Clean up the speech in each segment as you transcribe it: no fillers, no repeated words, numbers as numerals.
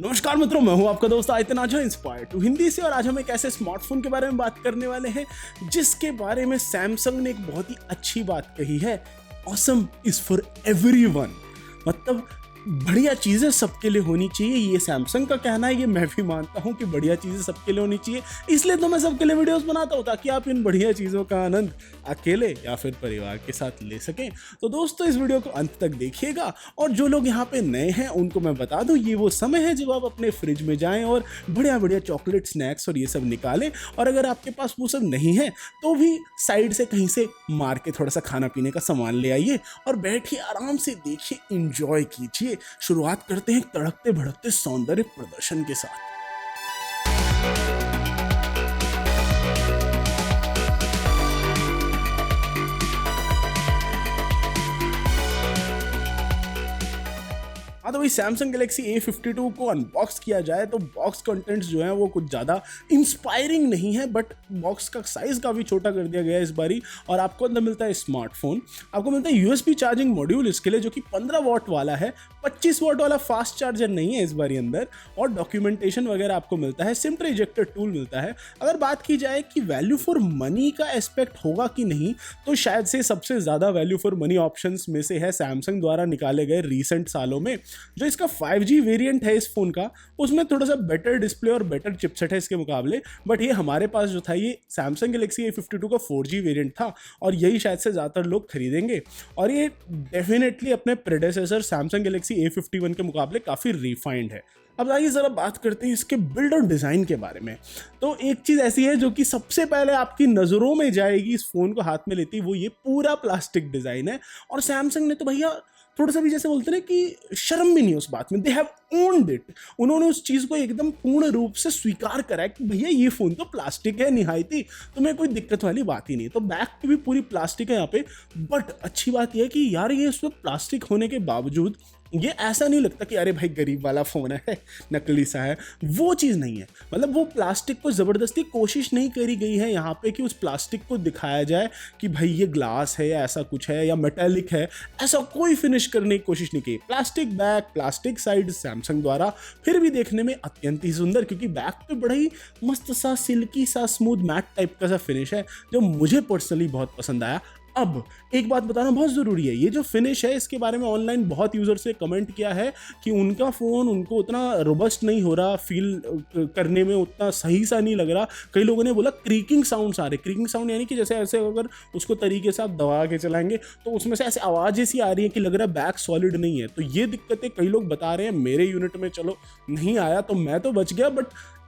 नमस्कार मित्रों, मैं हूं आपका दोस्त आयतन आजा इंस्पायर टू हिंदी से। और आज हम एक ऐसे स्मार्टफोन के बारे में बात करने वाले हैं जिसके बारे में सैमसंग ने एक बहुत ही अच्छी बात कही है। Awesome is for everyone. मतलब बढ़िया चीज़ें सबके लिए होनी चाहिए, ये सैमसंग का कहना है। ये मैं भी मानता हूँ कि बढ़िया चीज़ें सबके लिए होनी चाहिए, इसलिए तो मैं सबके लिए वीडियोस बनाता हूँ ताकि आप इन बढ़िया चीज़ों का आनंद अकेले या फिर परिवार के साथ ले सकें। तो दोस्तों, इस वीडियो को अंत तक देखिएगा। और जो लोग यहाँ पे नए हैं उनको मैं बता दूँ, ये वो समय है जब आप अपने फ्रिज में जाएँ और बढ़िया बढ़िया चॉकलेट, स्नैक्स और ये सब निकालें। और अगर आपके पास वो सब नहीं है तो भी साइड से कहीं से मार के थोड़ा सा खाना पीने का सामान ले आइए और बैठिए, आराम से देखिए, इंजॉय कीजिए। शुरुआत करते हैं तड़कते भड़कते सौंदर्य प्रदर्शन के साथ। हाँ, तो भाई सैमसंग गैलेक्सी A52 को अनबॉक्स किया जाए तो बॉक्स कंटेंट्स जो हैं वो कुछ ज़्यादा इंस्पायरिंग नहीं है, बट बॉक्स का साइज़ काफ़ी छोटा कर दिया गया है इस बारी। और आपको अंदर मिलता है स्मार्टफोन, आपको मिलता है USB चार्जिंग मॉड्यूल इसके लिए, जो कि 15 वॉट वाला है। 25 वॉट वाला फास्ट चार्जर नहीं है इस बारी अंदर। और डॉक्यूमेंटेशन वगैरह आपको मिलता है, सिम ट्रे इजेक्टर टूल मिलता है। अगर बात की जाए कि वैल्यू फॉर मनी का एस्पेक्ट होगा कि नहीं, तो शायद से सबसे ज़्यादा वैल्यू फॉर मनी ऑप्शंस में से है सैमसंग द्वारा निकाले गए रिसेंट सालों में। जो इसका 5G वेरिएंट है इस फोन का, उसमें थोड़ा सा बेटर डिस्प्ले और बेटर चिपसेट है इसके मुकाबले। बट ये हमारे पास जो था, ये सैमसंग गैलेक्सी A52 का 4G वेरिएंट था और यही शायद से ज़्यादातर लोग खरीदेंगे। और ये डेफिनेटली अपने प्रेडेसेसर सैमसंग गैलेक्सी A51 के मुकाबले काफ़ी रिफाइंड है। अब आइए ज़रा बात करते हैं इसके बिल्ड और डिज़ाइन के बारे में। तो एक चीज़ ऐसी है जो कि सबसे पहले आपकी नज़रों में जाएगी इस फ़ोन को हाथ में लेते ही, वो ये पूरा प्लास्टिक डिज़ाइन है। और सैमसंग ने तो भैया थोड़ा सा भी, जैसे बोलते हैं कि शर्म भी नहीं उस बात में, दे हैव ओन्ड इट। उन्होंने उस चीज़ को एकदम पूर्ण रूप से स्वीकार करा है कि भैया ये फ़ोन तो प्लास्टिक है निहायती, तो मैं कोई दिक्कत वाली बात ही नहीं। तो बैक पे भी पूरी प्लास्टिक है यहाँ पे। बट अच्छी बात यह है कि यार, ये उसमें प्लास्टिक होने के बावजूद ये ऐसा नहीं लगता कि अरे भाई गरीब वाला फ़ोन है, नकली सा है। वो चीज़ नहीं है। मतलब वो प्लास्टिक को ज़बरदस्ती कोशिश नहीं करी गई है यहाँ पे कि उस प्लास्टिक को दिखाया जाए कि भाई ये ग्लास है या ऐसा कुछ है या मेटेलिक है। ऐसा कोई फिनिश करने की कोशिश नहीं की। Plastic back, plastic side Samsung द्वारा, फिर भी देखने में अत्यंत ही सुंदर, क्योंकि बैक पे बड़ा ही मस्त सा, सिल्की सा, स्मूथ मैट टाइप का सा फिनिश है जो मुझे पर्सनली बहुत पसंद आया। अब एक बात बताना बहुत ज़रूरी है, ये जो फिनिश है इसके बारे में ऑनलाइन बहुत यूज़र्स ने कमेंट किया है कि उनका फ़ोन उनको उतना रोबस्ट नहीं हो रहा, फील करने में उतना सही सा नहीं लग रहा। कई लोगों ने बोला क्रीकिंग साउंड्स आ रहे। क्रीकिंग साउंड यानी कि जैसे ऐसे अगर उसको तरीके से आप दबा के चलाएंगे तो उसमें से ऐसे आवाज़ ऐसी आ रही है कि लग रहा है बैक सॉलिड नहीं है। तो ये दिक्कतें कई लोग बता रहे हैं। मेरे यूनिट में चलो नहीं आया तो मैं तो बच गया, बट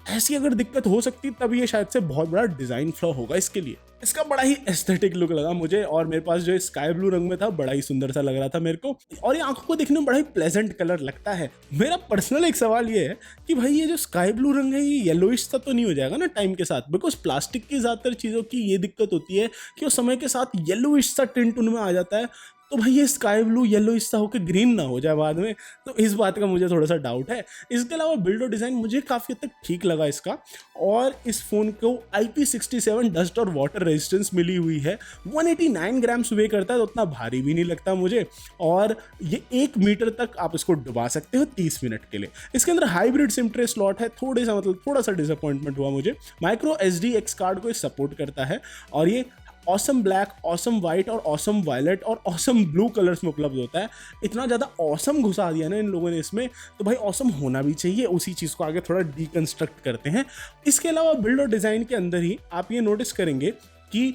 ऐसी अगर दिक्कत हो सकती तब ये शायद से बहुत बड़ा डिज़ाइन फ्लॉ होगा इसके लिए। इसका बड़ा ही एस्थेटिक लुक लगा मुझे, और मेरे पास जो स्काई ब्लू रंग में था बड़ा ही सुंदर सा लग रहा था मेरे को, और ये आंखों को देखने में बड़ा ही प्लेजेंट कलर लगता है। मेरा पर्सनल एक सवाल ये है कि भाई ये जो स्काई ब्लू रंग है ये येलोइश सा तो नहीं हो जाएगा ना टाइम के साथ? बिकॉज प्लास्टिक की ज़्यादातर चीज़ों की ये दिक्कत होती है कि वो समय के साथ येलोइश सा टिंट उनमें आ जाता है। तो भाई ये स्काई ब्लू येलो इससा होकर ग्रीन ना हो जाए बाद में, तो इस बात का मुझे थोड़ा सा डाउट है। इसके अलावा बिल्ड और डिज़ाइन मुझे काफ़ी हद तक ठीक लगा इसका। और इस फ़ोन को IP67 डस्ट और वाटर रेजिस्टेंस मिली हुई है। 189 ग्राम्स वे करता है, तो उतना भारी भी नहीं लगता मुझे। और ये 1 मीटर तक आप इसको डुबा सकते हो 30 मिनट के लिए। इसके अंदर हाइब्रिड सिम ट्रे स्लॉट है। थोड़ा सा डिसअपॉइंटमेंट हुआ मुझे। माइक्रो SD एक्स कार्ड को सपोर्ट करता है और ये ऑसम ब्लैक, ऑसम वाइट और ऑसम वायलेट और ऑसम ब्लू कलर्स में उपलब्ध होता है। इतना ज़्यादा ऑसम घुसा दिया ना इन लोगों ने इसमें, तो भाई ऑसम होना भी चाहिए। उसी चीज़ को आगे थोड़ा डीकंस्ट्रक्ट करते हैं। इसके अलावा बिल्ड और डिज़ाइन के अंदर ही आप ये नोटिस करेंगे कि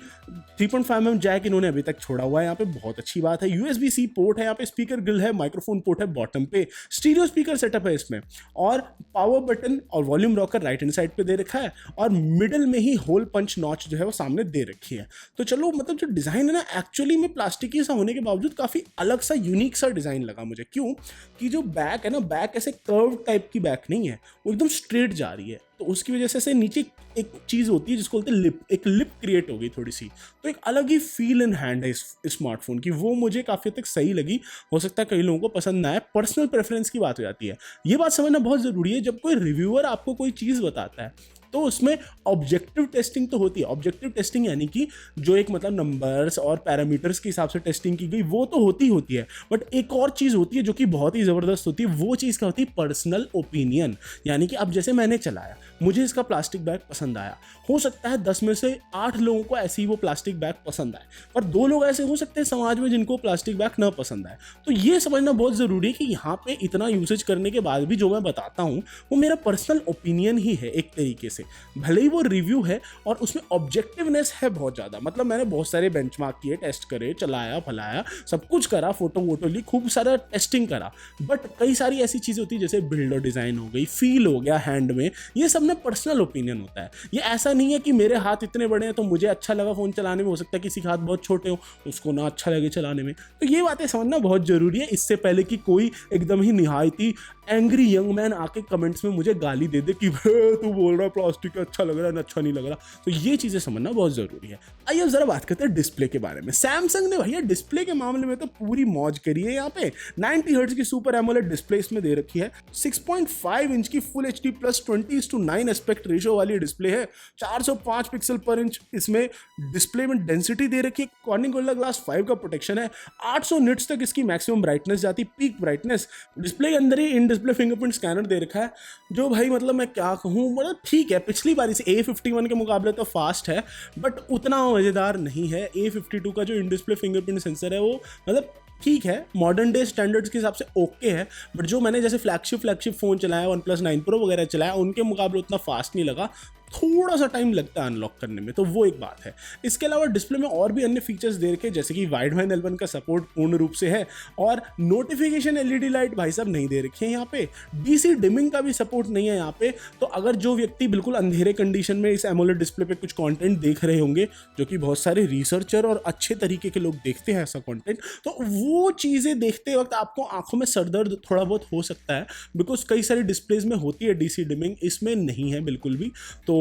3.5mm जैक इन्होंने अभी तक छोड़ा हुआ है यहाँ पे, बहुत अच्छी बात है। USB-C पोर्ट है यहाँ पे, स्पीकर ग्रिल है, माइक्रोफोन पोर्ट है बॉटम पे, स्टीरियो स्पीकर सेटअप है इसमें, और पावर बटन और volume rocker right hand side पे दे रखा है, और मिडिल में ही होल पंच नॉच जो है वो सामने दे रखी है। तो चलो, मतलब जो डिज़ाइन है ना, एक्चुअली में प्लास्टिकी सा होने के बावजूद काफ़ी अलग सा, यूनिक सा डिज़ाइन लगा मुझे। क्यों कि जो बैक है ना, बैक ऐसे कर्व टाइप की बैक नहीं है, वो एकदम स्ट्रेट जा रही है। तो उसकी वजह से नीचे एक चीज़ होती है जिसको बोलते हैं लिप, एक लिप क्रिएट हो गई थोड़ी सी। तो एक अलग ही फील इन हैंड है इस स्मार्टफोन की, वो मुझे काफ़ी हद तक सही लगी। हो सकता है कई लोगों को पसंद ना आए, पर्सनल प्रेफरेंस की बात हो जाती है। ये बात समझना बहुत ज़रूरी है। जब कोई रिव्यूअर आपको कोई चीज़ बताता है तो उसमें ऑब्जेक्टिव टेस्टिंग तो होती है। ऑब्जेक्टिव टेस्टिंग यानी कि जो एक मतलब नंबर्स और पैरामीटर्स के हिसाब से टेस्टिंग की गई वो तो होती है, बट एक और चीज़ होती है जो कि बहुत ही ज़बरदस्त होती है। वो चीज़ क्या होती है? Personal opinion. यानी कि अब जैसे मैंने चलाया, मुझे इसका प्लास्टिक बैग पसंद आया, हो सकता है 10 में से 8 लोगों को ऐसे ही वो प्लास्टिक बैग पसंद आए, पर 2 लोग ऐसे हो सकते हैं समाज में जिनको प्लास्टिक बैग ना पसंद आए। तो ये समझना बहुत ज़रूरी है कि यहाँ पे इतना यूसेज करने के बाद भी जो मैं बताता हूँ वो मेरा पर्सनल ओपिनियन ही है एक तरीके से, भले ही वो रिव्यू है और उसमें ऑब्जेक्टिवनेस है बहुत ज़्यादा। मतलब मैंने बहुत सारे बेंचमार्क किए, टेस्ट करे, चलाया फलाया, सब कुछ करा, फोटो वोटो ली, खूब सारा टेस्टिंग करा, बट कई सारी ऐसी चीज़ें होती है जैसे बिल्ड और डिज़ाइन हो गई, फील हो गया हैंड में, ये सब में पर्सनल ओपिनियन होता है। ये ऐसा नहीं है कि मेरे हाथ इतने बड़े हैं तो मुझे अच्छा लगा फ़ोन चलाने में, हो सकता है किसी के हाथ बहुत छोटे हो उसको ना अच्छा लगे चलाने में। तो ये बातें समझना बहुत ज़रूरी है, इससे पहले कि कोई एकदम ही निहायती एंग्री यंग मैन आके कमेंट्स में मुझे गाली दे दे कि तू बोल रहा है प्लास्टिक अच्छा लग रहा है, अच्छा नहीं लग रहा। तो ये चीज़ें समझना बहुत ज़रूरी है। आइए अब जरा बात करते हैं डिस्प्ले के बारे में। सैमसंग ने भैया डिस्प्ले के मामले में तो पूरी मौज करी है। यहाँ पे 90 हर्ट्ज की सुपर एमोलेड डिस्प्ले इसमें दे रखी है, 6.5 इंच की full HD plus 20:9 aspect ratio वाली डिस्प्ले है, 405 पिक्सल पर इंच इसमें डिस्प्ले में डेंसिटी दे रखी है, कॉर्निंग गोरिल्ला ग्लास 5 का प्रोटेक्शन है, 800 निट्स तक इसकी मैक्सिमम ब्राइटनेस जाती, पीक ब्राइटनेस। डिस्प्ले के अंदर ही इन डिस्प्ले फिंगरप्रिंट स्कैनर दे रखा है, जो भाई मतलब मैं क्या कहूँ, मतलब ठीक है, पिछली बारी से A51 के मुकाबले तो फास्ट है बट उतना मज़ेदार नहीं है। A52 का जो इन डिस्प्ले फिंगरप्रिंट सेंसर है वो मतलब ठीक है, मॉडर्न डे स्टैंडर्ड्स के हिसाब से ओके है, बट जो मैंने जैसे फ्लैगशिप फ़ोन चलाया, OnePlus 9 Pro वगैरह चलाया, उनके मुकाबले उतना फास्ट नहीं लगा, थोड़ा सा टाइम लगता है अनलॉक करने में, तो वो एक बात है। इसके अलावा डिस्प्ले में और भी अन्य फीचर्स दे रखे जैसे कि वाइड वाइन L1 का सपोर्ट पूर्ण रूप से है, और नोटिफिकेशन LED लाइट भाई साहब नहीं दे रखी है यहाँ पे, DC डिमिंग का भी सपोर्ट नहीं है यहाँ पे। तो अगर जो व्यक्ति बिल्कुल अंधेरे कंडीशन में इस एमोलेड डिस्प्ले पे कुछ कंटेंट देख रहे होंगे, जो कि बहुत सारे रिसर्चर और अच्छे तरीके के लोग देखते हैं ऐसा कंटेंट, तो वो चीज़ें देखते वक्त आपको आंखों में सरदर्द थोड़ा बहुत हो सकता है, बिकॉज कई सारी डिस्प्लेज में होती है DC डिमिंग, इसमें नहीं है बिल्कुल भी। तो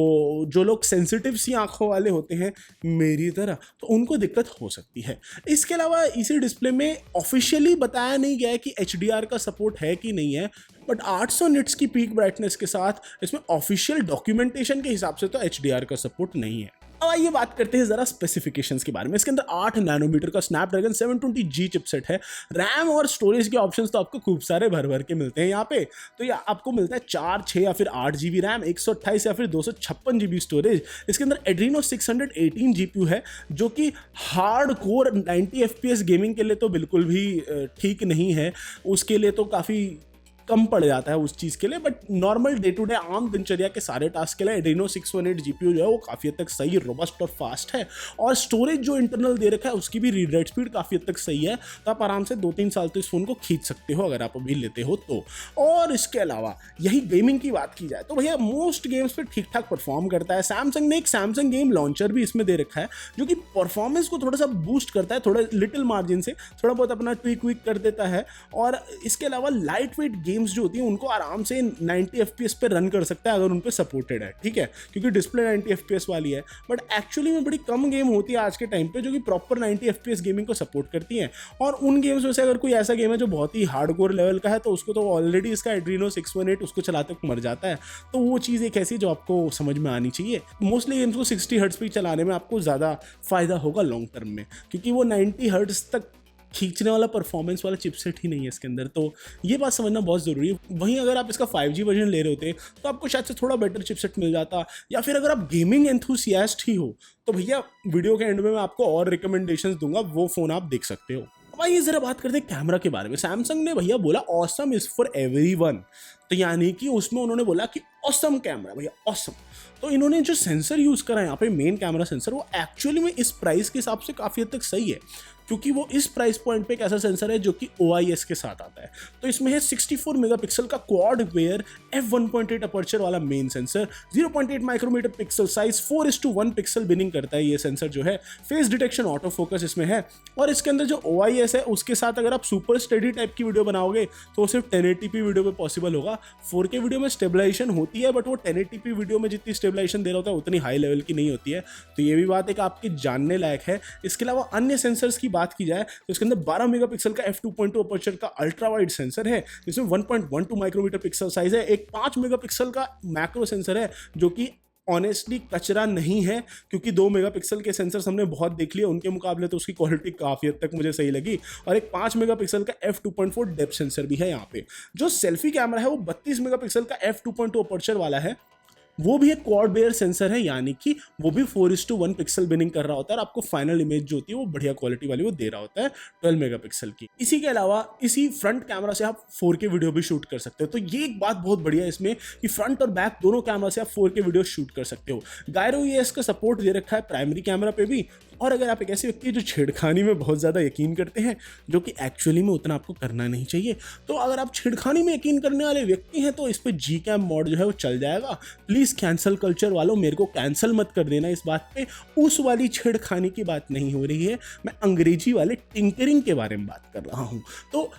जो लोग सेंसिटिव सी आंखों वाले होते हैं मेरी तरह, तो उनको दिक्कत हो सकती है। इसके अलावा इसी डिस्प्ले में ऑफिशियली बताया नहीं गया है कि HDR का सपोर्ट है कि नहीं है, बट 800 निट्स की पीक ब्राइटनेस के साथ इसमें ऑफिशियल डॉक्यूमेंटेशन के हिसाब से तो HDR का सपोर्ट नहीं है। अब आइए बात करते हैं जरा स्पेसिफिकेशंस के बारे में। इसके अंदर 8 नैनोमीटर का स्नैपड्रैगन 720G चिपसेट है। रैम और स्टोरेज के ऑप्शंस तो आपको खूब सारे भर भर के मिलते हैं यहाँ पे। तो ये आपको मिलता है 4, 6 या फिर 8 GB रैम, 128 या फिर 256 GB स्टोरेज। इसके अंदर एड्रीनो 618 GPU है, जो कि हार्ड कोर 90 FPS गेमिंग के लिए तो बिल्कुल भी ठीक नहीं है, उसके लिए तो काफ़ी कम पड़ जाता है उस चीज़ के लिए, but normal day to day आम दिनचर्या के सारे टास्क के लिए एड्रीनो 618 GPU जो है वो काफ़ी हद तक सही, रोबस्ट और फास्ट है। और स्टोरेज जो इंटरनल दे रखा है उसकी भी रीड राइट स्पीड काफ़ी हद तक सही है, तो आप आराम से 2-3 साल तो इस फ़ोन को खींच सकते हो अगर आप अभी लेते हो तो। और इसके अलावा यही गेमिंग की बात की जाए तो भैया मोस्ट गेम्स पर ठीक ठाक परफॉर्म करता है। सैमसंग ने एक सैमसंग गेम लॉन्चर भी इसमें दे रखा है, जो कि परफॉर्मेंस को थोड़ा सा बूस्ट करता है, थोड़ा लिटिल मार्जिन से थोड़ा बहुत अपना ट्विक विक कर देता है। और इसके अलावा लाइट वेट गेम्स जो होती हैं उनको आराम से 90 FPS पे रन कर सकता है अगर उन पे सपोर्टेड है, ठीक है, क्योंकि डिस्प्ले 90 FPS वाली है। बट एक्चुअली में बड़ी कम गेम होती है आज के टाइम पे जो कि प्रॉपर 90 FPS गेमिंग को सपोर्ट करती हैं। और उन गेम्स में से अगर कोई ऐसा गेम है जो बहुत ही हार्डकोर लेवल का है तो उसको तो ऑलरेडी इसका एड्रीनो 618 उसको चलाते मर जाता है। तो वो चीज़ एक ऐसी जो आपको समझ में आनी चाहिए। मोस्टली गेम्स को 60 हर्ट्ज पे चलाने में आपको ज़्यादा फायदा होगा लॉन्ग टर्म में, क्योंकि वो 90 हर्ट्ज तक खींचने वाला परफॉर्मेंस वाला चिपसेट ही नहीं है इसके अंदर। तो ये बात समझना बहुत ज़रूरी है। वहीं अगर आप इसका 5G वर्जन ले रहे होते तो आपको शायद से थोड़ा बेटर चिपसेट मिल जाता, या फिर अगर आप गेमिंग एंथुसियास्ट ही हो तो भैया वीडियो के एंड में मैं आपको और रिकमेंडेशंस दूंगा, वो फ़ोन आप देख सकते हो। अब आइए जरा बात करते हैं कैमरा के बारे में। सैमसंग ने भैया बोला ऑसम इज फॉर एवरीवन, तो यानी कि उसमें उन्होंने बोला कि ऑसम कैमरा भैया ऑसम। तो इन्होंने जो सेंसर यूज़ करा है यहाँ पे मेन कैमरा सेंसर, वो एक्चुअली में इस प्राइस के हिसाब से काफ़ी हद तक सही है, क्योंकि वो इस प्राइस पॉइंट पे एक ऐसा सेंसर है जो कि OIS के साथ आता है। तो इसमें है 64 मेगापिक्सल का क्वाड वेयर f1.8 अपर्चर वाला main sensor, 0.8 micrometer pixel size, 4:1 pixel binning करता है ये सेंसर जो है, फेस डिटेक्शन ऑटो फोकस इसमें है। और इसके अंदर जो OIS है उसके साथ अगर आप सुपर स्टेडी टाइप की वीडियो बनाओगे तो वो सिर्फ 1080p वीडियो में पॉसिबल होगा। 4K वीडियो में स्टेबलाइजेशन होती है, बट वो 1080p वीडियो में जितनी स्टेबलाइजेशन दे रहा होता है उतनी हाई लेवल की नहीं होती है। तो ये भी बात एक आपके जानने लायक है। इसके अलावा अन्य सेंसर्स की बात की जाए तो इसके अंदर 12 मेगापिक्सल का f2.2 अपर्चर का अल्ट्रा वाइड सेंसर है, जिसमें 1.12 माइक्रोमीटर पिक्सल साइज है। एक 5 मेगापिक्सल का मैक्रो सेंसर है जो कि ऑनेस्टली कचरा नहीं है, क्योंकि 2 मेगापिक्सल के सेंसर्स हमने बहुत देख लिए, उनके मुकाबले तो उसकी क्वालिटी काफ़ी हद तक मुझे सही लगी। और एक 5 मेगापिक्सल का f2.4 डेप्थ सेंसर भी है यहाँ पे। जो सेल्फी कैमरा है वो 32 मेगापिक्सल का f2.2 अपर्चर वाला है, वो भी एक क्वाड बेयर सेंसर है, यानी कि वो भी 4:1 पिक्सल बिनिंग कर रहा होता है और आपको फाइनल इमेज जो होती है वो बढ़िया क्वालिटी वाली वो दे रहा होता है 12 मेगापिक्सल की। इसी के अलावा इसी फ्रंट कैमरा से आप 4K वीडियो भी शूट कर सकते हो। तो ये एक बात बहुत बढ़िया है इसमें कि फ्रंट और बैक दोनों कैमरा से आप 4K वीडियो शूट कर सकते हो। गायरो EOS का सपोर्ट दे रखा है प्राइमरी कैमरा पे भी। और अगर आप एक ऐसे व्यक्ति जो छेड़खानी में बहुत ज़्यादा यकीन करते हैं, जो कि एक्चुअली में उतना आपको करना नहीं चाहिए, तो अगर आप छेड़खानी में यकीन करने वाले व्यक्ति हैं तो इस पर Gcam मोड जो है वो चल जाएगा। प्लीज़ कैंसल कल्चर वालों, मेरे को कैंसिल मत कर देना इस बात पे। उस वाली छेड़खानी की बात नहीं हो रही है, मैं अंग्रेजी वाले टिंकरिंग के बारे में बात कर रहा हूँ। तो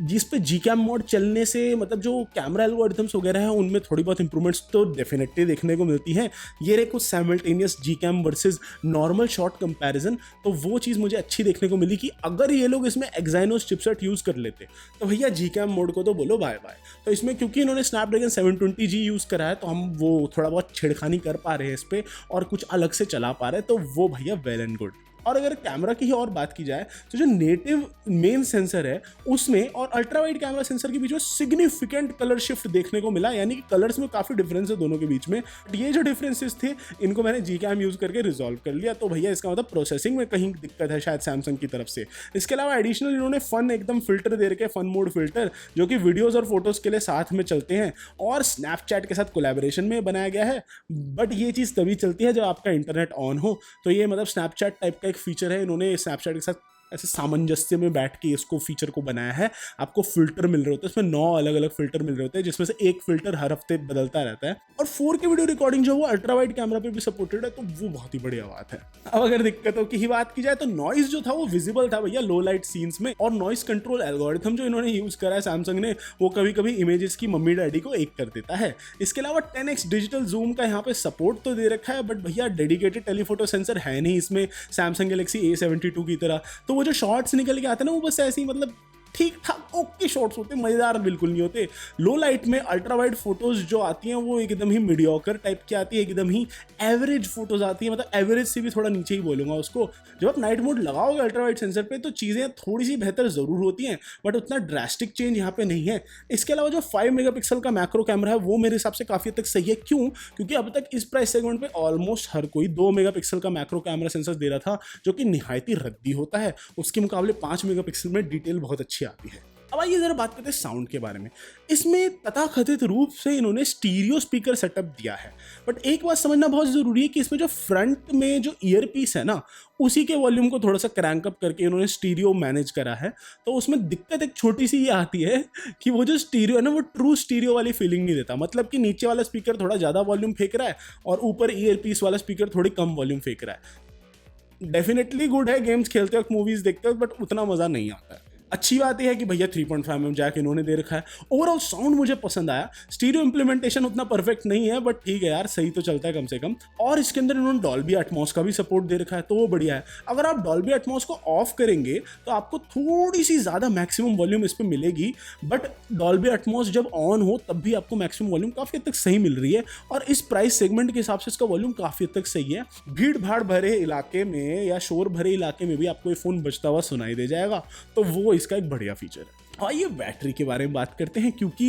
जिस पे Gcam मोड चलने से मतलब जो कैमरा एल्गोरिथम्स वगैरह है उनमें थोड़ी बहुत इंप्रूवमेंट्स तो डेफिनेटली देखने को मिलती हैं। ये रहे कुछ simultaneous Gcam versus normal shot comparison, तो वो चीज़ मुझे अच्छी देखने को मिली कि अगर ये लोग इसमें Exynos चिपसेट यूज़ कर लेते तो भैया Gcam मोड को तो बोलो बाय बाय। तो इसमें क्योंकि इन्होंने स्नैपड्रैगन 720G यूज़ करा है तो हम वो थोड़ा बहुत छेड़खानी कर पा रहे हैं इस पर और कुछ अलग से चला पा रहे हैं, तो वो भैया वेल एंड गुड। और अगर कैमरा की ही और बात की जाए तो जो नेटिव मेन सेंसर है उसमें और अल्ट्रा वाइड कैमरा सेंसर के बीच में सिग्निफिकेंट कलर शिफ्ट देखने को मिला, यानी कि कलर्स में काफ़ी डिफरेंस है दोनों के बीच में। ये जो डिफरेंसेस थे इनको मैंने Gcam यूज़ करके रिजॉल्व कर लिया। तो भैया इसका मतलब प्रोसेसिंग में कहीं दिक्कत है शायद सैमसंग की तरफ से। इसके अलावा एडिशनल इन्होंने फन एकदम फिल्टर दे रखे, फन मोड फिल्टर, जो कि वीडियोज़ और फोटोज़ के लिए साथ में चलते हैं और स्नैपचैट के साथ कोलैबोरेशन में बनाया गया है। बट ये चीज़ तभी चलती है जब आपका इंटरनेट ऑन हो। तो ये मतलब स्नैपचैट टाइप का एक फीचर है, इन्होंने स्नैपचैट के साथ ऐसे सामंजस्य में बैठ के इसको फीचर को बनाया है। आपको फिल्टर मिल रहे होते हैं, इसमें 9 अलग अलग फिल्टर मिल रहे होते हैं, जिसमें से एक फिल्टर हर हफ्ते बदलता रहता है। और 4K वीडियो रिकॉर्डिंग जो वो अल्ट्रा वाइड कैमरा पे भी सपोर्टेड है, तो वो बहुत ही बढ़िया बात है। अब अगर दिक्कतों की ही बात की जाए तो नॉइस जो था वो विजिबल था भैया लो लाइट सीन्स में, और नॉइस कंट्रोल एल्गोरिथम जो इन्होंने यूज करा है सैमसंग ने, वो कभी कभी इमेजेस की मम्मी डैडी को एक कर देता है। इसके अलावा 10x डिजिटल जूम का यहाँ पे सपोर्ट तो दे रखा है, बट भैया डेडिकेटेड टेलीफोटो सेंसर है नहीं इसमें सैमसंग गैलेक्सी A72 की तरह। तो वो जो शॉट्स निकल के आते हैं ना, वो बस ऐसे ही मतलब ठीक ठाक ओके शॉट्स होते हैं, मज़ेदार बिल्कुल नहीं होते। लो लाइट में अल्ट्रा वाइड फोटोज जो आती हैं वो एकदम ही मीडियोकर टाइप की आती है, एकदम ही एवरेज फोटोज आती है, मतलब एवरेज से भी थोड़ा नीचे ही बोलूँगा उसको। जब आप नाइट मोड लगाओगे अल्ट्रा वाइड सेंसर पे तो चीज़ें थोड़ी सी बेहतर ज़रूर होती हैं, बट उतना ड्रास्टिक चेंज यहाँ पे नहीं है। इसके अलावा जो 5 मेगापिक्सल का मैक्रो कैमरा है वो मेरे हिसाब से काफ़ी हद तक सही है। क्यों? क्योंकि अब तक इस प्राइस सेगमेंट पे ऑलमोस्ट हर कोई 2 मेगापिक्सल का मैक्रो कैमरा सेंसर दे रहा था, जो कि निहायती रद्दी होता है। उसके मुकाबले 5 मेगापिक्सल में डिटेल बहुत अच्छी आती है। अब आइए जरा बात करते हैं साउंड के बारे में। इसमें तथाकथित रूप से इन्होंने स्टीरियो स्पीकर सेटअप दिया है, बट एक बात समझना बहुत ज़रूरी है कि इसमें जो फ्रंट में जो ईयर पीस है ना, उसी के वॉल्यूम को थोड़ा सा क्रैंक अप करके इन्होंने स्टीरियो मैनेज करा है। तो उसमें दिक्कत एक छोटी सी ये आती है कि वो जो स्टीरियो है ना, वो ट्रू स्टीरियो वाली फीलिंग नहीं देता। मतलब कि नीचे वाला स्पीकर थोड़ा ज़्यादा वॉल्यूम फेंक रहा है और ऊपर ईयर पीस वाला स्पीकर थोड़ी कम वॉल्यूम फेंक रहा है। डेफिनेटली गुड है गेम्स खेलते वक्त, मूवीज़ देखते वक्त, बट उतना मज़ा नहीं आता है। अच्छी बात यह है कि भैया 3.5mm जैक इन्होंने दे रखा है। ओवरऑल साउंड मुझे पसंद आया। स्टीरियो इंप्लीमेंटेशन उतना परफेक्ट नहीं है, बट ठीक है यार, सही तो चलता है कम से कम। और इसके अंदर इन्होंने डॉल्बी एटमॉस का भी सपोर्ट दे रखा है, तो वो बढ़िया है। अगर आप डॉल्बी एटमॉस को ऑफ करेंगे तो आपको थोड़ी सी ज़्यादा मैक्सिमम वॉल्यूम इस पर मिलेगी, बट डॉल्बी एटमॉस जब ऑन हो तब भी आपको मैक्सिमम वॉल्यूम काफ़ी हद तक सही मिल रही है। और इस प्राइस सेगमेंट के हिसाब से इसका वॉल्यूम काफ़ी हद तक सही है। भीड़ भाड़ भरे इलाके में या शोर भरे इलाके में भी आपको ये फ़ोन बजता हुआ सुनाई दे जाएगा, तो वो इसका एक बढ़िया फीचर है। आइए बैटरी के बारे में बात करते हैं, क्योंकि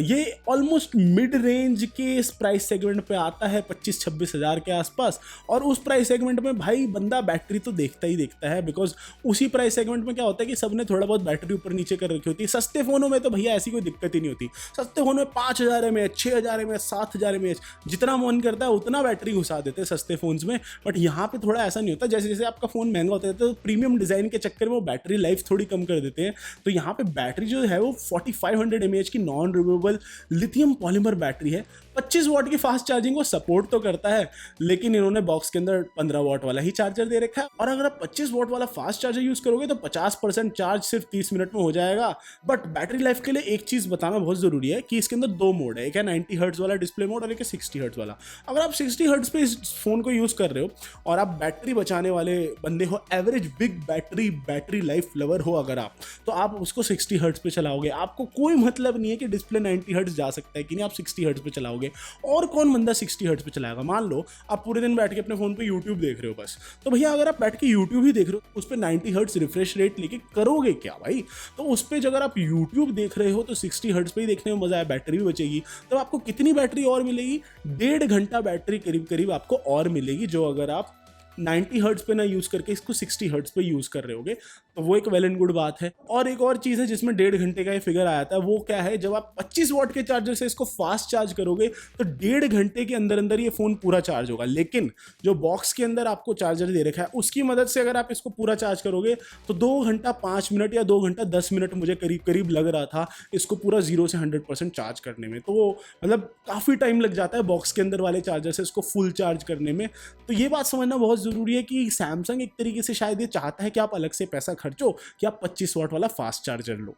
ये ऑलमोस्ट मिड रेंज के इस प्राइस सेगमेंट पे आता है 25-26 हज़ार के आसपास। और उस प्राइस सेगमेंट में भाई बंदा बैटरी तो देखता ही देखता है, बिकॉज उसी प्राइस सेगमेंट में क्या होता है कि सबने थोड़ा बहुत बैटरी ऊपर नीचे कर रखी होती है। सस्ते फ़ोनों में तो भैया ऐसी कोई दिक्कत ही नहीं होती। सस्ते फ़ोन में 5000 mAh, 6000 mAh, 7000 mAh, जितना मन करता है उतना बैटरी घुसा देते हैं सस्ते फ़ोन्स में। बट यहाँ पे थोड़ा ऐसा नहीं होता। जैसे जैसे आपका फ़ोन महंगा होता है तो प्रीमियम डिज़ाइन के चक्कर में वो बैटरी लाइफ थोड़ी कम कर देते हैं। तो यहाँ पे बैटरी जो है वो 4500 mAh की non removable lithium polymer battery है। 25 वाट की फास्ट चार्जिंग को सपोर्ट तो करता है, लेकिन इन्होंने बॉक्स के अंदर 15 वाट वाला ही चार्जर दे रखा है। और अगर आप 25 वाट वाला फास्ट चार्जर यूज करोगे तो 50% चार्ज सिर्फ 30 मिनट में हो जाएगा। बट बैटरी लाइफ के लिए एक चीज बताना बहुत जरूरी है कि इसके अंदर 2 मोड है, एक है 90 हर्ट्ज वाला डिस्प्ले मोड और एक है 60 हर्ट्ज वाला। अगर आप 60 हर्ट्ज पे इस फोन को यूज कर रहे हो और आप बैटरी बचाने वाले बंदे हो, average big battery life lover हो अगर आप, तो आप उसको 60 हर्ट्ज पे चलाओगे। आपको कोई मतलब नहीं है कि डिस्प्ले 90 हर्ट्ज जा सकता है कि नहीं, आप 60 हर्ट्ज पे चलाओगे। चलाओगे। और कौन बंदा 60 हर्ट्ज पे चलाएगा? मान लो आप पूरे दिन बैठ के अपने फोन पे यूट्यूब देख रहे हो बस, तो भैया अगर आप बैठ के यूट्यूब ही देख रहे हो उस पर 90 हर्ट्ज रिफ्रेश रेट लेके करोगे क्या भाई? तो उस पर अगर आप यूट्यूब देख रहे हो तो 60 हर्ट्ज पे ही देखने में मजा है, बैटरी भी बचेगी। तो आपको कितनी बैटरी और मिलेगी? 1.5 घंटा बैटरी करीब करीब आपको और मिलेगी, जो अगर आप 90 हर्ट्ज पे ना यूज करके इसको 60 हर्ट्ज पे यूज कर रहे होगे, तो वो एक वेल एंड गुड बात है। और एक और चीज है जिसमें 1.5 घंटे का ये फिगर आया था, वो क्या है, जब आप 25 वॉट के चार्जर से इसको फास्ट चार्ज करोगे तो 1.5 घंटे के अंदर अंदर ये फोन पूरा चार्ज होगा। लेकिन जो बॉक्स के अंदर आपको चार्जर दे रखा है उसकी मदद से अगर आप इसको पूरा चार्ज करोगे तो 2 घंटा 5 मिनट या 2 घंटा 10 मिनट मुझे करीब करीब लग रहा था इसको पूरा 0 से 100% चार्ज करने में। तो मतलब काफी टाइम लग जाता है बॉक्स के अंदर वाले चार्जर से इसको फुल चार्ज करने में। तो ये बात समझना बहुत जरूरी है कि सैमसंग एक तरीके से शायद ये चाहता है कि आप अलग से पैसा खर्चो कि आप 25 वॉट वाला फास्ट चार्जर लो।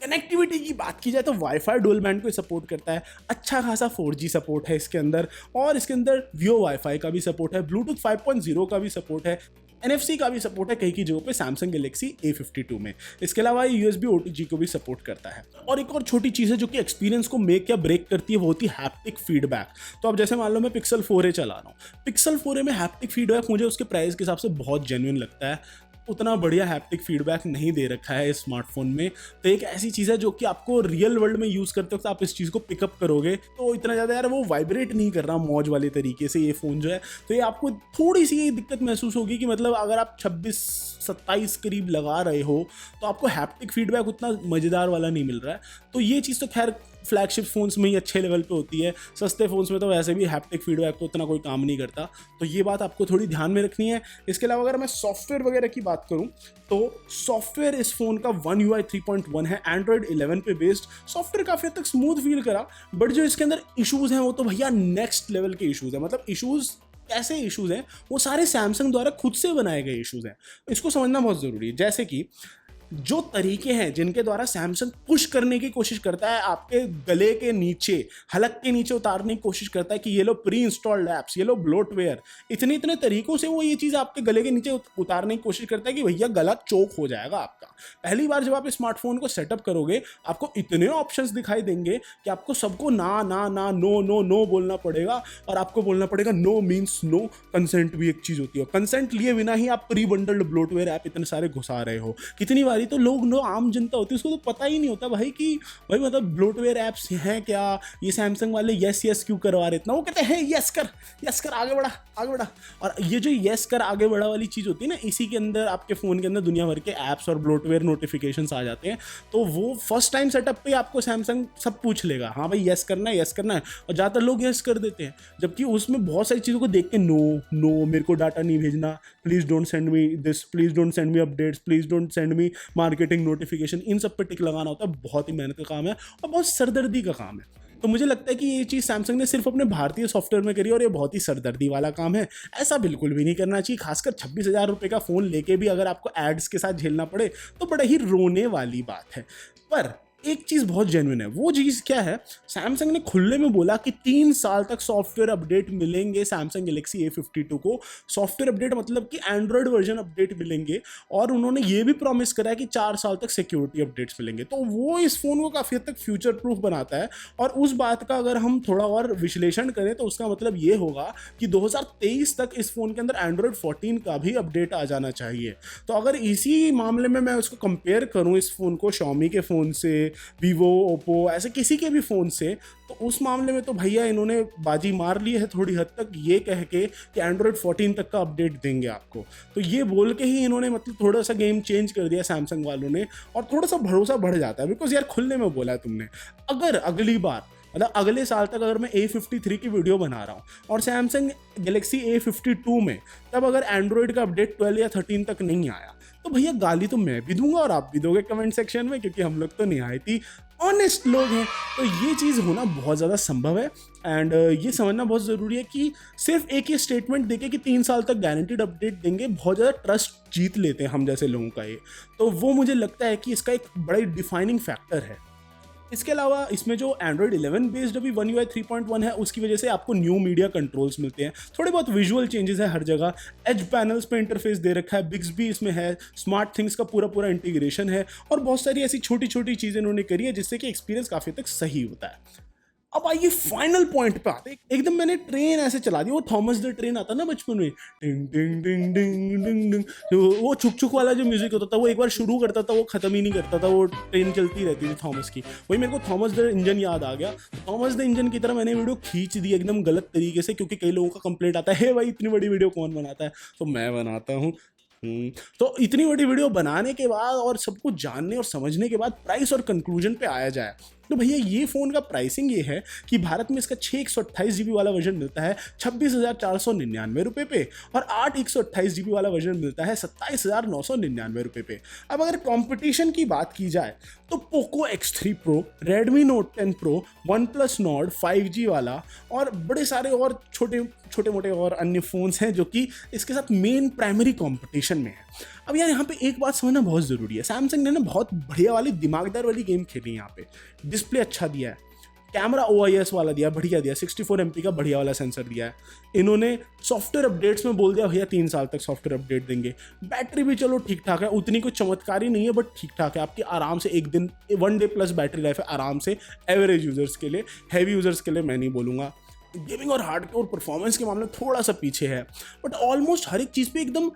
कनेक्टिविटी की बात की जाए तो वाईफाई डुअल बैंड को सपोर्ट करता है, अच्छा खासा 4G सपोर्ट है इसके अंदर, और इसके अंदर वियो वाईफाई का भी सपोर्ट है, ब्लूटूथ 5.0 का भी सपोर्ट है, NFC का भी सपोर्ट है कई की जगहों पे सैमसंग गैलेक्सी A52 में। इसके अलावा ये USB OTG को भी सपोर्ट करता है। और एक और छोटी चीज़ है जो कि एक्सपीरियंस को मेक या ब्रेक करती है, वो होती है हैप्टिक फीडबैक। तो अब जैसे मान लो मैं पिक्सल 4a चला रहा हूँ, पिक्सल 4a में हैप्टिक फीडबैक मुझे उसके प्राइस के हिसाब से बहुत जेन्युइन लगता है। उतना बढ़िया हैप्टिक फीडबैक नहीं दे रखा है स्मार्टफोन में। तो एक ऐसी चीज़ है जो कि आपको रियल वर्ल्ड में यूज़ करते वक्त आप इस चीज़ को पिकअप करोगे तो इतना ज़्यादा यार वो वाइब्रेट नहीं कर रहा मौज वाले तरीके से ये फ़ोन जो है। तो ये आपको थोड़ी सी ये दिक्कत महसूस होगी कि मतलब अगर आप 26-27 करीब लगा रहे हो तो आपको हैप्टिक फीडबैक उतना मज़ेदार वाला नहीं मिल रहा है। तो ये चीज़ तो खैर फ्लैगशिप फोन्स में ही अच्छे लेवल पे होती है, सस्ते फोन्स में तो वैसे भी हैप्टिक फीडबैक तो उतना कोई काम नहीं करता। तो ये बात आपको थोड़ी ध्यान में रखनी है। इसके अलावा अगर मैं सॉफ्टवेयर वगैरह की बात करूं तो सॉफ्टवेयर इस फोन का One UI 3.1 है, एंड्रॉइड 11 पे बेस्ड। सॉफ्टवेयर काफी हद तक स्मूथ फील करा, बट जो इसके अंदर इशूज हैं वो तो भैया नेक्स्ट लेवल के इशूज हैं। मतलब इशूज ऐसे इशूज हैं वो सारे सैमसंग द्वारा खुद से बनाए गए इशूज हैं, इसको समझना बहुत जरूरी है। जैसे कि जो तरीके हैं जिनके द्वारा सैमसंग पुश करने की कोशिश करता है, आपके गले के नीचे, हलक के नीचे उतारने की कोशिश करता है कि ये लो प्री इंस्टॉल्ड ऐप्स, ये लो ब्लोटवेयर, इतने इतने तरीकों से वो ये चीज़ आपके गले के नीचे उतारने की कोशिश करता है कि भैया गला चोक हो जाएगा आपका। पहली बार जब आप स्मार्टफोन को सेटअप करोगे आपको इतने ऑप्शंस दिखाई देंगे कि आपको सबको ना ना ना नो नो नो बोलना पड़ेगा, और आपको बोलना पड़ेगा नो मीन्स नो। कंसेंट भी एक चीज़ होती है, कंसेंट लिए बिना ही आप प्री बंडल्ड ब्लोटवेयर ऐप इतने सारे घुसा रहे हो। कितनी बारी तो लोग आम जनता होती है उसको तो पता ही नहीं होता भाई कि भाई मतलब ब्लोटवेयर ऐप्स हैं क्या, ये सैमसंग वाले यस यस क्यों करवा रहे इतना। वो कहते हैं यस कर आगे बढ़ा आगे बढ़ा। और ये जो यस कर आगे बढ़ा वाली चीज़ होती है ना, इसी के अंदर आपके फ़ोन के अंदर दुनिया भर के ऐप्स और ब्लोटवेयर नोटिफिकेशंस आ जाते हैं। तो वो फर्स्ट टाइम सेटअप पे आपको सैमसंग सब पूछ लेगा, हाँ भाई यस करना है और ज़्यादातर लोग यस कर देते हैं, जबकि उसमें बहुत सारी चीज़ों को देख के नो मेरे को डाटा नहीं भेजना, please don't send me this, please don't send me updates, please don't send me marketing notification, इन सब पे टिक लगाना होता है। बहुत ही मेहनत का काम है और बहुत सरदर्दी का काम है। तो मुझे लगता है कि ये चीज़ सैमसंग ने सिर्फ अपने भारतीय सॉफ्टवेयर में करी और ये बहुत ही सरदर्दी वाला काम है। ऐसा बिल्कुल भी नहीं करना चाहिए, खासकर 26,000 रुपये का फ़ोन लेके भी अगर आपको एड्स के साथ झेलना पड़े तो बड़ा ही रोने वाली बात है। पर एक चीज़ बहुत जेन्युइन है, वो चीज़ क्या है, सैमसंग ने खुले में बोला कि 3 साल तक सॉफ्टवेयर अपडेट मिलेंगे सैमसंग गैलेक्सी A52 को। सॉफ्टवेयर अपडेट मतलब कि एंड्रॉयड वर्जन अपडेट मिलेंगे, और उन्होंने ये भी प्रॉमिस करा है कि 4 साल तक सिक्योरिटी अपडेट्स मिलेंगे। तो वो इस फ़ोन को काफ़ी हद तक फ्यूचर प्रूफ बनाता है। और उस बात का अगर हम थोड़ा और विश्लेषण करें तो उसका मतलब ये होगा कि 2023 तक इस फ़ोन के अंदर एंड्रॉयड 14 का भी अपडेट आ जाना चाहिए। तो अगर इसी मामले में मैं उसको कंपेयर करूँ इस फ़ोन को Xiaomi के फ़ोन से, वीवो, ओप्पो, ऐसे किसी के भी फ़ोन से, तो उस मामले में तो भैया इन्होंने बाजी मार ली है थोड़ी हद तक, ये कह के कि एंड्रॉयड 14 तक का अपडेट देंगे आपको। तो ये बोल के ही इन्होंने मतलब थोड़ा सा गेम चेंज कर दिया सैमसंग वालों ने, और थोड़ा सा भरोसा बढ़ जाता है, बिकॉज यार खुलने में बोला है तुमने। अगर अगली बार मतलब अगले साल तक अगर मैं A53 की वीडियो बना रहा हूँ और सैमसंग गैलेक्सी A52 में तब अगर एंड्रॉयड का अपडेट 12 या 13 तक नहीं आया तो भैया गाली तो मैं भी दूंगा और आप भी दोगे कमेंट सेक्शन में, क्योंकि हम लोग तो निहायती ऑनेस्ट लोग हैं। तो ये चीज़ होना बहुत ज़्यादा संभव है, एंड ये समझना बहुत ज़रूरी है कि सिर्फ एक ही स्टेटमेंट देके कि 3 साल तक गारंटीड अपडेट देंगे, बहुत ज़्यादा ट्रस्ट जीत लेते हैं हम जैसे लोगों का ये। तो वो मुझे लगता है कि इसका एक बड़ा डिफाइनिंग फैक्टर है। इसके अलावा इसमें जो एंड्रॉयड 11 बेस्ड अभी One UI 3.1 है, उसकी वजह से आपको न्यू मीडिया कंट्रोल्स मिलते हैं, थोड़े बहुत विजुअल चेंजेस है हर जगह, एज पैनल्स पे इंटरफेस दे रखा है, बिक्सबी इसमें है, स्मार्ट थिंग्स का पूरा इंटीग्रेशन है, और बहुत सारी ऐसी छोटी छोटी चीज़ें इन्होंने करी है जिससे कि एक्सपीरियंस काफ़ी तक सही होता है। अब आइए फाइनल पॉइंट पे आते हैं। एकदम मैंने ट्रेन ऐसे चला दी, वो थॉमस द ट्रेन आता ना बचपन में, टिंग टिंग टिंग टिंग टिंग टिंग, वो छुक छुक वाला जो म्यूजिक होता था, वो एक बार शुरू करता था वो खत्म ही नहीं करता था, वो ट्रेन चलती रहती थी थॉमस की। वही मेरे को थॉमस द इंजन याद आ गया। थॉमस द इंजन की तरह मैंने वीडियो खींच दी एकदम गलत तरीके से, क्योंकि कई लोगों का कंप्लेंट आता है भाई इतनी बड़ी वीडियो कौन बनाता है, तो मैं बनाता हूँ। तो इतनी बड़ी वीडियो बनाने के बाद और सब कुछ जानने और समझने के बाद प्राइस और कंक्लूजन पे आया जाए, तो भैया ये फ़ोन का प्राइसिंग ये है कि भारत में इसका 6 128 GB वाला वर्जन मिलता है 26,499 पे, और 8 128 GB वाला वर्जन मिलता है 27,999 पे। अब अगर कंपटीशन की बात की जाए तो Poco X3 Pro, Redmi Note 10 Pro, OnePlus Nord 5G वाला और बड़े सारे और छोटे मोटे और अन्य फ़ोन्स हैं जो कि इसके साथ मेन प्राइमरी कंपटीशन में है। अब यार यहाँ पे एक बात समझना बहुत ज़रूरी है, सैमसंग ने ना बहुत बढ़िया वाली दिमागदार वाली गेम खेली यहाँ पे। डिस्प्ले अच्छा दिया है, कैमरा OIS वाला दिया, बढ़िया दिया, 64 MP का बढ़िया वाला सेंसर दिया है। इन्होंने सॉफ्टवेयर अपडेट्स में बोल दिया भैया 3 साल तक सॉफ्टवेयर अपडेट देंगे। बैटरी भी चलो ठीक ठाक है, उतनी कोई चमत्कारी नहीं है बट ठीक ठाक है, आपकी आराम से एक दिन 1 डे प्लस बैटरी लाइफ है आराम से एवरेज यूजर्स के लिए। हैवी यूजर्स के लिए मैं नहीं बोलूँगा। गेमिंग और हार्डकोर परफॉर्मेंस के मामले में थोड़ा सा पीछे है, बट ऑलमोस्ट हर एक चीज़ पे एकदम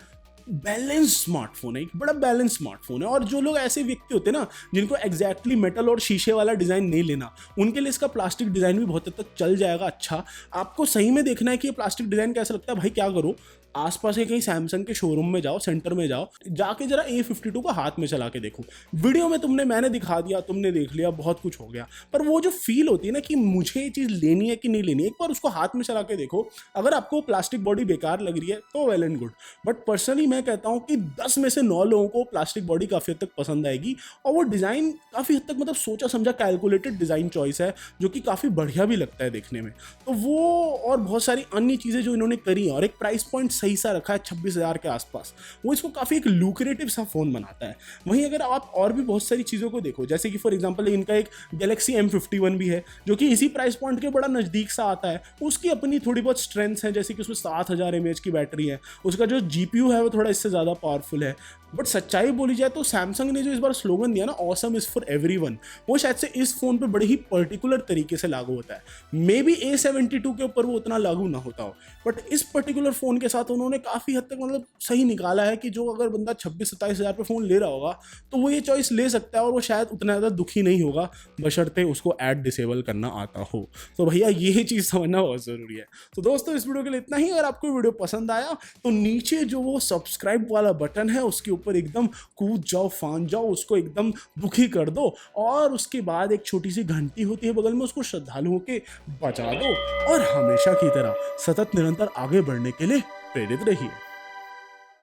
बैलेंस स्मार्टफोन है, एक बड़ा बैलेंस स्मार्टफोन है। और जो लोग ऐसे व्यक्ति होते हैं ना जिनको एग्जैक्टली मेटल और शीशे वाला डिज़ाइन नहीं लेना, उनके लिए इसका प्लास्टिक डिज़ाइन भी बहुत हद तक चल जाएगा। अच्छा, आपको सही में देखना है कि ये प्लास्टिक डिज़ाइन कैसा लगता है, भाई क्या करो, आसपास के कहीं सैमसंग के शोरूम में जाओ, सेंटर में जाओ, जाके जरा A52 को हाथ में चला के देखो। वीडियो में मैंने दिखा दिया, तुमने देख लिया, बहुत कुछ हो गया, पर वो जो फील होती है ना कि मुझे ये चीज़ लेनी है कि नहीं लेनी है, एक बार उसको हाथ में चला के देखो। अगर आपको प्लास्टिक बॉडी बेकार लग रही है तो well and good, but personally मैं कहता हूँ कि 10 में से 9 लोगों को प्लास्टिक बॉडी काफ़ी हद तक पसंद आएगी, और वो डिज़ाइन काफ़ी हद तक सोचा समझा कैलकुलेटेड डिज़ाइन चॉइस है, जो कि काफ़ी बढ़िया भी लगता है देखने में। तो वो और बहुत सारी अन्य चीज़ें जो इन्होंने करी हैं, और एक प्राइस पॉइंट सही सा रखा है 26,000 के आसपास, वो इसको काफ़ी एक लुक्रेटिव सा फ़ोन बनाता है। वहीं अगर आप और भी बहुत सारी चीज़ों को देखो, जैसे कि फॉर एग्जांपल इनका एक गैलेक्सी M51 भी है जो कि इसी प्राइस पॉइंट के बड़ा नज़दीक सा आता है। उसकी अपनी थोड़ी बहुत स्ट्रेंथ्स हैं, जैसे कि उसमें 7000 mAh की बैटरी है, उसका जो GPU है वो थोड़ा इससे ज़्यादा पावरफुल है। बट सच्चाई बोली जाए तो सैमसंग ने जो इस बार स्लोगन दिया ना, ऑसम इज़ फॉर एवरीवन, वो शायद से इस फ़ोन पे बड़े ही पर्टिकुलर तरीके से लागू होता है। मे बी A72 के ऊपर वो उतना लागू ना होता हो, बट इस पर्टिकुलर फ़ोन के साथ उन्होंने काफ़ी हद तक सही निकाला है कि जो अगर बंदा 26-27 हज़ार पे फ़ोन ले रहा होगा तो वो ये चॉइस ले सकता है, और वो शायद उतना ज़्यादा दुखी नहीं होगा, बशर्ते उसको ऐड डिसेबल करना आता हो। तो भैया ये चीज़ समझना बहुत ज़रूरी है। तो दोस्तों इस वीडियो के लिए इतना ही। अगर आपको वीडियो पसंद आया तो नीचे जो वो सब्सक्राइब वाला बटन है उसके ऊपर एकदम कूद जाओ, फान जाओ, उसको एकदम दुखी कर दो, और उसके बाद एक छोटी सी घंटी होती है बगल में, उसको श्रद्धालुओं के बजा दो, और हमेशा की तरह सतत निरंतर आगे बढ़ने के लिए प्रेरित रहिए।